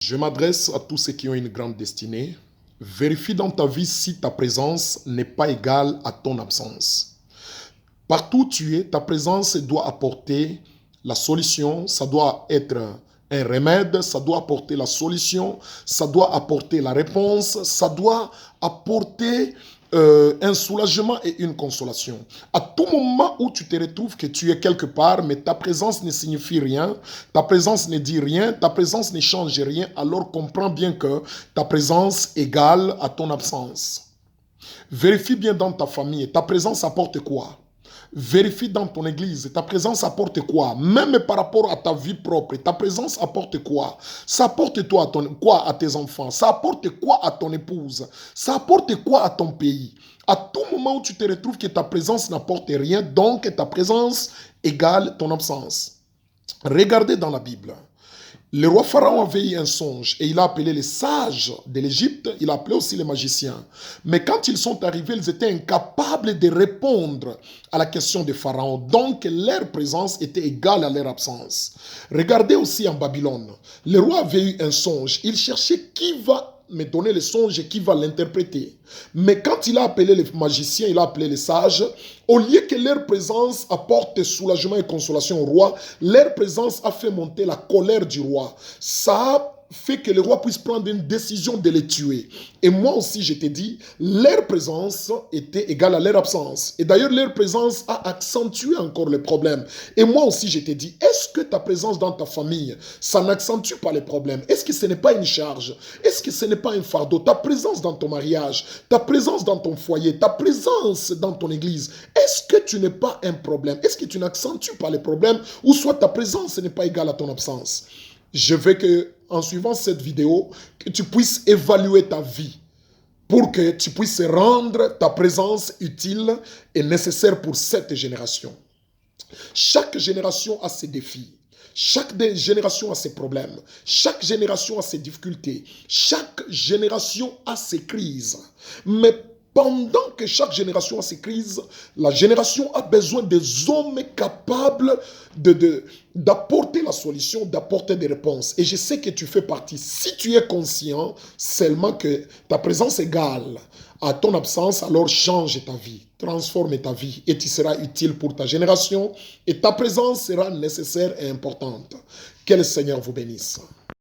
Je m'adresse à tous ceux qui ont une grande destinée. Vérifie dans ta vie si ta présence n'est pas égale à ton absence. Partout où tu es, ta présence doit apporter la solution, ça doit être un remède, ça doit apporter la solution, ça doit apporter la réponse, ça doit apporter un soulagement et une consolation. À tout moment où tu te retrouves que tu es quelque part, mais ta présence ne signifie rien, ta présence ne dit rien, ta présence ne change rien, alors comprends bien que ta présence égale à ton absence. Vérifie bien dans ta famille, ta présence apporte quoi? Vérifie dans ton église, ta présence apporte quoi? Même par rapport à ta vie propre, ta présence apporte quoi? Ça apporte quoi à tes enfants? Ça apporte quoi à ton épouse? Ça apporte quoi à ton pays? À tout moment où tu te retrouves que ta présence n'apporte rien, donc ta présence égale ton absence. Regardez dans la Bible. Le roi Pharaon avait eu un songe et il a appelé les sages de l'Égypte, il a appelé aussi les magiciens. Mais quand ils sont arrivés, ils étaient incapables de répondre à la question de Pharaon. Donc leur présence était égale à leur absence. Regardez aussi en Babylone. Le roi avait eu un songe. Il cherchait qui va me donner le songe et qui va l'interpréter. Mais quand il a appelé les magiciens, il a appelé les sages, au lieu que leur présence apporte soulagement et consolation au roi, leur présence a fait monter la colère du roi. Ça a fait que le roi puisse prendre une décision de les tuer. Et moi aussi, je t'ai dit, leur présence était égale à leur absence. Et d'ailleurs, leur présence a accentué encore les problèmes. Et moi aussi, je t'ai dit, est-ce que ta présence dans ta famille, ça n'accentue pas les problèmes? Est-ce que ce n'est pas une charge? Est-ce que ce n'est pas un fardeau? Ta présence dans ton mariage, ta présence dans ton foyer, ta présence dans ton église, est-ce que tu n'es pas un problème? Est-ce que tu n'accentues pas les problèmes? Ou soit ta présence n'est pas égale à ton absence? Je veux que, en suivant cette vidéo, que tu puisses évaluer ta vie pour que tu puisses rendre ta présence utile et nécessaire pour cette génération. Chaque génération a ses défis. Chaque génération a ses problèmes. Chaque génération a ses difficultés. Chaque génération a ses crises. Mais pendant que chaque génération a ses crises, la génération a besoin des hommes capables d'apporter la solution, d'apporter des réponses. Et je sais que tu fais partie. Si tu es conscient seulement que ta présence égale à ton absence, alors change ta vie, transforme ta vie et tu seras utile pour ta génération et ta présence sera nécessaire et importante. Que le Seigneur vous bénisse.